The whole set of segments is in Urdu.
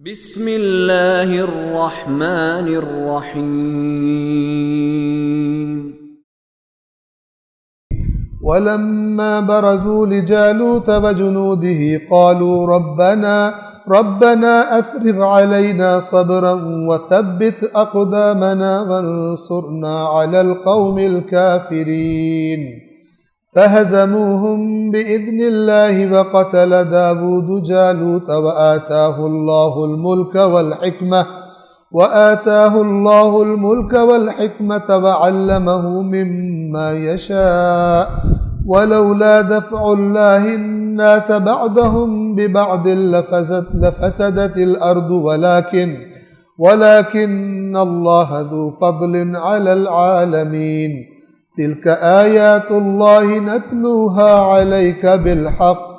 بسم اللہ الرحمن الرحیم ولما برزوا لجالوت وجنوده قالوا ربنا أفرغ علينا صبرا وثبت أقدامنا وانصرنا على القوم الكافرين فهزموهم بإذن الله وقتل داود جالوت وآتاه الله الملك والحكمة وعلمه مما يشاء ولولا دفع الله الناس بعضهم ببعض لفسدت الأرض ولكن الله ذو فضل على العالمين تلك آيات الله نتلوها عليك بالحق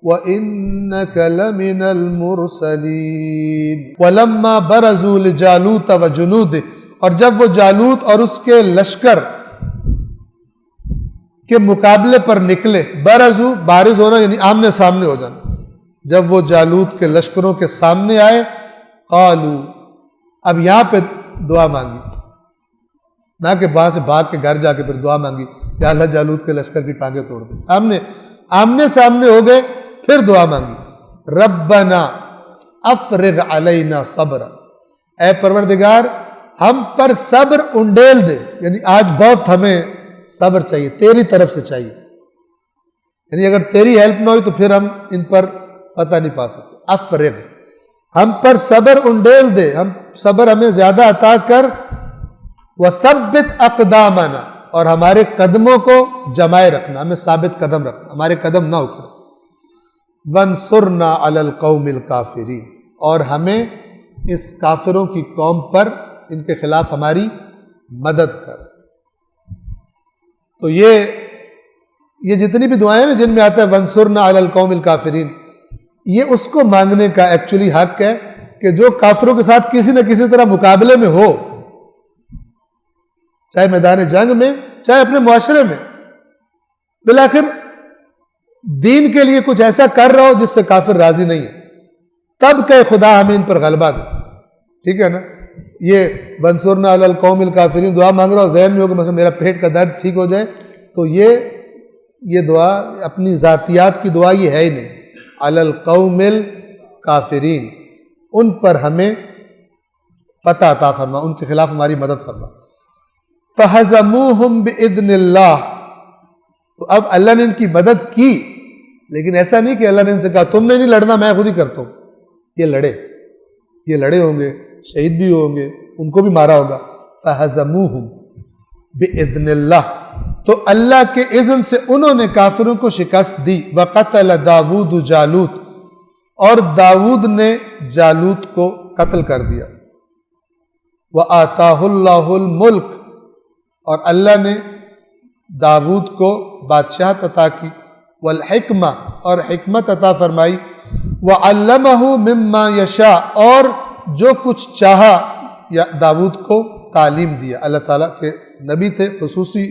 وَإِنَّكَ لَمِنَ الْمُرْسَلِينَ وَلَمَّا بَرَزُوا لِجَالُوتَ وَجُنُودِهِ، اور جب وہ جالوت اور اس کے لشکر کے مقابلے پر نکلے، برزو بارز ہونا یعنی آمنے سامنے ہو جانا، جب وہ جالوت کے لشکروں کے سامنے آئے، قالو، اب یہاں پہ دعا مانگی، نہ کہ وہاں سے بھاگ کے گھر جا کے پھر دعا مانگی یا اللہ جالوت کے لشکر کی ٹانگیں توڑ دے، آمنے سامنے ہو گئے، پھر دعا مانگی، ربنا افرغ علینا صبر، اے پروردگار ہم پر صبر انڈیل دے، یعنی آج بہت ہمیں صبر چاہیے، تیری طرف سے چاہیے، یعنی اگر تیری ہیلپ نہ ہوئی تو پھر ہم ان پر فتح نہیں پا سکتے، افرغ، ہم پر صبر انڈیل دے، ہم صبر ہمیں زیادہ عطا کر، وثبت اقدامنا، اور ہمارے قدموں کو جمائے رکھنا، ہمیں ثابت قدم رکھنا، ہمارے قدم نہ اکھڑیں، وانصرنا علی القوم الکافرین، اور ہمیں اس کافروں کی قوم پر ان کے خلاف ہماری مدد کر۔ تو یہ جتنی بھی دعائیں ہیں جن میں آتا ہے وانصرنا علی القوم الکافرین، یہ اس کو مانگنے کا ایکچولی حق ہے کہ جو کافروں کے ساتھ کسی نہ کسی طرح مقابلے میں ہو، چاہے میدان جنگ میں، چاہے اپنے معاشرے میں، بالآخر دین کے لیے کچھ ایسا کر رہا ہو جس سے کافر راضی نہیں ہے، تب کہ خدا ہمیں ان پر غلبہ دے، ٹھیک ہے نا؟ یہ وانصرنا علی القوم الکافرین دعا مانگ رہا ہو، ذہن میں ہو کہ مثلا میرا پیٹ کا درد ٹھیک ہو جائے، تو یہ دعا اپنی ذاتیات کی دعا یہ ہے ہی نہیں، علی القوم الکافرین، ان پر ہمیں فتح عطا فرما، ان کے خلاف ہماری مدد فرما۔ فَهَزَمُوهُمْ بِإِذْنِ اللَّهِ، تو اب اللہ نے ان کی مدد کی، لیکن ایسا نہیں کہ اللہ نے ان سے کہا تم نے نہیں لڑنا میں خود ہی کرتا ہوں، یہ لڑے ہوں گے، شہید بھی ہوں گے، ان کو بھی مارا ہوگا۔ فَهَزَمُوهُمْ بِإِذْنِ اللَّهِ، تو اللہ کے اذن سے انہوں نے کافروں کو شکست دی۔ وَقَتَلَ داود جالوت، اور داود نے جالوت کو قتل کر دیا۔ وَآتَاهُ اللَّهُ الْمُلْكَ، اور اللہ نے داود کو بادشاہت عطا کی، والحکمہ، اور حکمت عطا فرمائی، وعلمہ مما یشاء، اور جو کچھ چاہا یا داود کو تعلیم دیا، اللہ تعالیٰ کے نبی تھے، خصوصی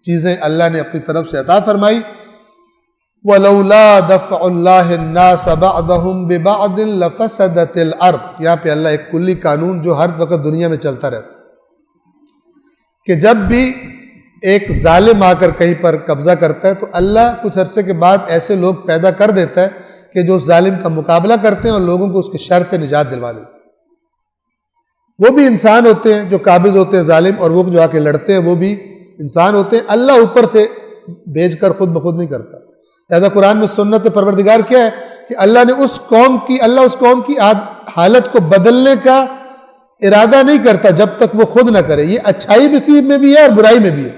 چیزیں اللہ نے اپنی طرف سے عطا فرمائی۔ وَلَوْلَا دَفْعُ اللَّهِ النَّاسَ بَعْضَهُمْ بِبَعْضٍ لَفَسَدَتِ الْأَرْضِ، یہاں پہ اللہ ایک کلی قانون جو ہر وقت دنیا میں چلتا رہتا کہ جب بھی ایک ظالم آ کر کہیں پر قبضہ کرتا ہے تو اللہ کچھ عرصے کے بعد ایسے لوگ پیدا کر دیتا ہے کہ جو اس ظالم کا مقابلہ کرتے ہیں اور لوگوں کو اس کے شر سے نجات دلوا دیتے ہیں۔ وہ بھی انسان ہوتے ہیں جو قابض ہوتے ہیں ظالم، اور وہ جو آ کے لڑتے ہیں وہ بھی انسان ہوتے ہیں، اللہ اوپر سے بھیج کر خود بخود نہیں کرتا۔ لہذا قرآن میں سنت پروردگار کیا ہے کہ اللہ اس قوم کی حالت کو بدلنے کا ارادہ نہیں کرتا جب تک وہ خود نہ کرے، یہ اچھائی میں بھی ہے اور برائی میں بھی ہے۔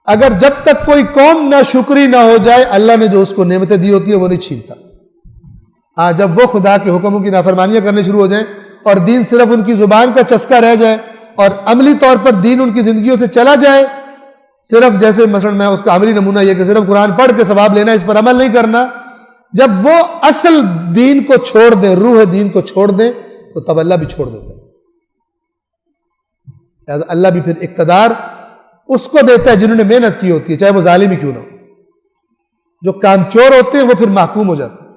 اگر جب تک کوئی قوم نہ شکری نہ ہو جائے، اللہ نے جو اس کو نعمتیں دی ہوتی ہے وہ نہیں چھینتا۔ ہاں، جب وہ خدا کے حکموں کی نافرمانیاں کرنے شروع ہو جائیں اور دین صرف ان کی زبان کا چسکا رہ جائے اور عملی طور پر دین ان کی زندگیوں سے چلا جائے، صرف جیسے مثلا میں اس کا عملی نمونہ یہ کہ صرف قرآن پڑھ کے ثواب لینا، اس پر عمل نہیں کرنا، جب وہ اصل دین کو چھوڑ دیں، روح دین کو چھوڑ دیں، تو تب اللہ بھی چھوڑ دیتا ہے۔ لہذا اللہ بھی پھر اقتدار اس کو دیتا ہے جنہوں نے محنت کی ہوتی ہے، چاہے وہ ظالم ہی کیوں نہ ہو۔ جو کام چور ہوتے ہیں وہ پھر محکوم ہو جاتے ہیں،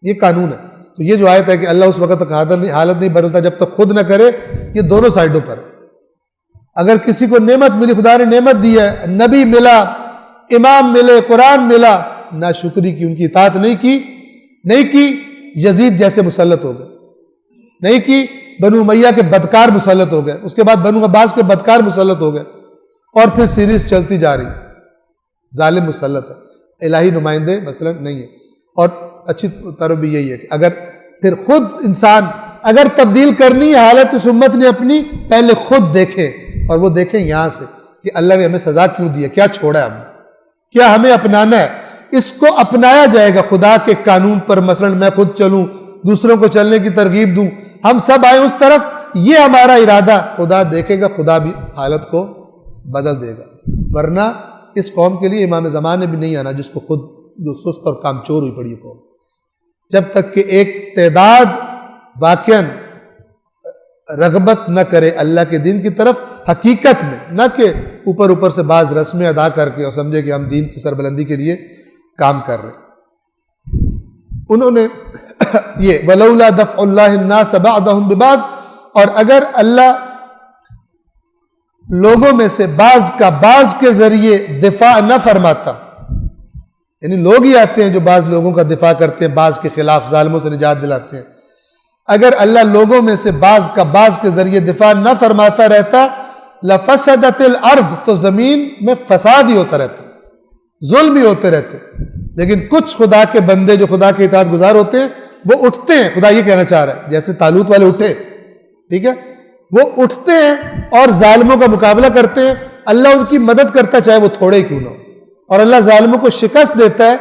یہ قانون ہے۔ تو یہ جو آیت ہے کہ اللہ اس وقت تک حالت نہیں بدلتا جب تک خود نہ کرے، یہ دونوں سائڈوں پر ہے۔ اگر کسی کو نعمت ملی، خدا نے نعمت دی ہے، نبی ملا، امام ملے، قرآن ملا، ناشکری کی، ان کی اطاعت نہیں کی، یزید جیسے مسلط ہو گئے، نہیں کی، بنو امیہ کے بدکار مسلط ہو گئے، اس کے بعد بنو عباس کے بدکار مسلط ہو گئے، اور پھر سیریز چلتی جا رہی۔ ظالم مسلط ہے، الہی نمائندے مثلا نہیں ہے۔ اور اچھی طرح بھی یہی ہے کہ اگر پھر خود انسان اگر تبدیل کرنی ہے حالت اس امت نے اپنی، پہلے خود دیکھے، اور وہ دیکھیں یہاں سے کہ اللہ نے ہمیں سزا کیوں دی ہے، کیا چھوڑا ہے ہم نے، کیا ہمیں اپنانا ہے۔ اس کو اپنایا جائے گا خدا کے قانون پر، مثلا میں خود چلوں، دوسروں کو چلنے کی ترغیب دوں، ہم سب آئیں اس طرف، یہ ہمارا ارادہ، خدا دیکھے گا، خدا بھی حالت کو بدل دے گا۔ ورنہ اس قوم کے لیے امام زمان نے بھی نہیں آنا، جس کو خود جو سست اور کامچور ہوئی پڑی قوم، جب تک کہ ایک تعداد واقعاً رغبت نہ کرے اللہ کے دین کی طرف حقیقت میں، نہ کہ اوپر سے بعض رسمیں ادا کر کے اور سمجھے کہ ہم دین کی سربلندی کے لیے کام کر رہے ہیں۔ انہوں نے یہ وَلَوْلَا دَفْعُ اللَّهِ النَّاسَ بَعْضَهُمْ بِبَعْضٍ، اور اگر اللہ لوگوں میں سے بعض کا بعض کے ذریعے دفاع نہ فرماتا، یعنی لوگ ہی آتے ہیں جو بعض لوگوں کا دفاع کرتے ہیں، بعض کے خلاف ظالموں سے نجات دلاتے ہیں، اگر اللہ لوگوں میں سے بعض کا بعض کے ذریعے دفاع نہ فرماتا رہتا، لَفَسَدَتِ الْأَرْض، تو زمین میں فساد ہی ہوتا رہتا، ظلم ہی ہوتے رہتے۔ لیکن کچھ خدا کے بندے جو خدا کے اطاعت گزار ہوتے ہیں وہ اٹھتے ہیں، خدا یہ کہنا چاہ رہا ہے جیسے طالوت والے اٹھے، ٹھیک ہے، وہ اٹھتے ہیں اور ظالموں کا مقابلہ کرتے ہیں، اللہ ان کی مدد کرتا ہے چاہے وہ تھوڑے ہی کیوں نہ ہو، اور اللہ ظالموں کو شکست دیتا ہے،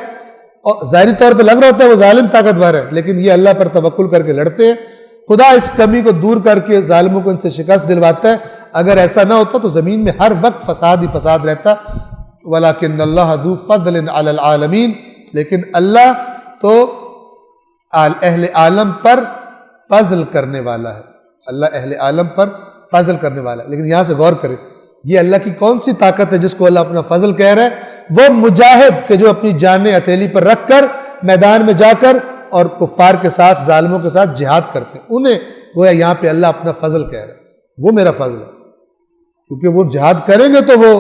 اور ظاہری طور پہ لگ رہا ہوتا ہے وہ ظالم طاقتور ہے، لیکن یہ اللہ پر توکل کر کے لڑتے ہیں، خدا اس کمی کو دور کر کے ظالموں کو ان سے شکست دلواتا ہے۔ اگر ایسا نہ ہوتا تو زمین میں ہر وقت فساد ہی فساد رہتا۔ وَلَكِنَّ اللَّهَ ذُو فَضْلٍ عَلَى الْعَالَمِينَ، لیکن اللہ تو اہل عالم پر فضل کرنے والا ہے، اللہ اہل عالم پر فضل کرنے والا ہے۔ لیکن یہاں سے غور کریں، یہ اللہ کی کون سی طاقت ہے جس کو اللہ اپنا فضل کہہ رہا ہے؟ وہ مجاہد کہ جو اپنی جانیں ہتھیلی پر رکھ کر میدان میں جا کر اور کفار کے ساتھ، ظالموں کے ساتھ جہاد کرتے ہیں، انہیں گویا یہاں پہ اللہ اپنا فضل کہہ رہا ہے، وہ میرا فضل ہے، کیونکہ وہ جہاد کریں گے تو وہ،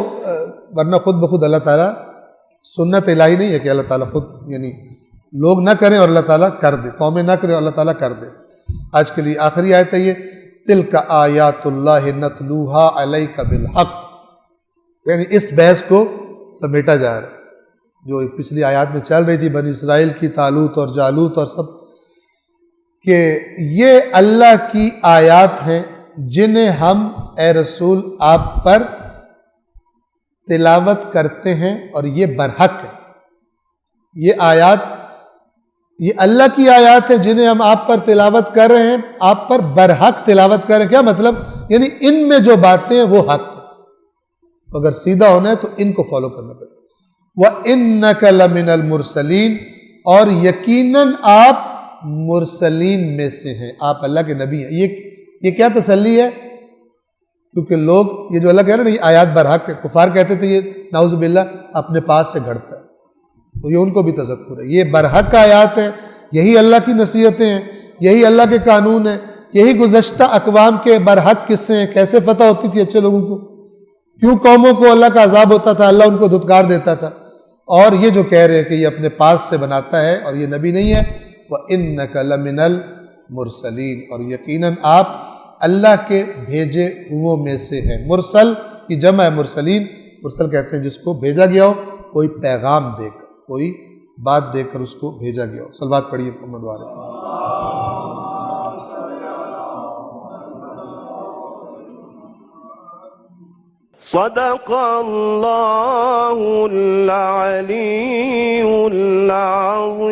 ورنہ خود بخود اللہ تعالیٰ، سنت الہی نہیں ہے کہ اللہ تعالیٰ خود، یعنی لوگ نہ کریں اور اللہ تعالیٰ کر دے، قومیں نہ کریں اور اللہ تعالیٰ کر دے۔ آج کے لیے آخری آیت ہے یہ، تِلْکَ آیاتُ اللَّهِ نَتْلُوهَا عَلَيْكَ بِالْحَقِّ، یعنی اس بحث کو سمیٹا جا رہا ہے جو پچھلی آیات میں چل رہی تھی بنی اسرائیل کی، طالوت اور جالوت اور سب، کہ یہ اللہ کی آیات ہیں جنہیں ہم اے رسول آپ پر تلاوت کرتے ہیں، اور یہ برحق ہے، یہ آیات، یہ اللہ کی آیات ہیں جنہیں ہم آپ پر تلاوت کر رہے ہیں، آپ پر برحق تلاوت کر رہے ہیں۔ کیا مطلب؟ یعنی ان میں جو باتیں ہیں وہ حق ہے، اگر سیدھا ہونا ہے تو ان کو فالو کرنا پڑے۔ وَإِنَّكَ لَمِنَ الْمُرْسَلِينَ، اور یقیناً آپ مرسلین میں سے ہیں، آپ اللہ کے نبی ہیں۔ یہ کیا تسلی ہے؟ کیونکہ لوگ، یہ جو اللہ کہہ رہے ہیں نا یہ آیات برحق ہے، کفار کہتے تھے یہ نعوذ باللہ اپنے پاس سے گھڑتا ہے، تو یہ ان کو بھی تذکر ہے، یہ برحق آیات ہیں، یہی اللہ کی نصیحتیں ہیں، یہی اللہ کے قانون ہیں، یہی گزشتہ اقوام کے برحق قصے ہیں، کیسے فتح ہوتی تھی اچھے لوگوں کو، کیوں قوموں کو اللہ کا عذاب ہوتا تھا، اللہ ان کو دھتکار دیتا تھا، اور یہ جو کہہ رہے ہیں کہ یہ اپنے پاس سے بناتا ہے اور یہ نبی نہیں ہے، وَإِنَّكَ لَمِنَ الْمُرْسَلِينَ، اور یقیناً آپ اللہ کے بھیجے ہوئوں میں سے ہیں۔ مرسل کی جمع ہے مرسلین، مرسل کہتے ہیں جس کو بھیجا گیا ہو، کوئی پیغام دے کر، کوئی بات دے کر اس کو بھیجا گیا ہو۔ صلوات پڑھیے محمد والے۔ صدق اللہ العلی العظیم۔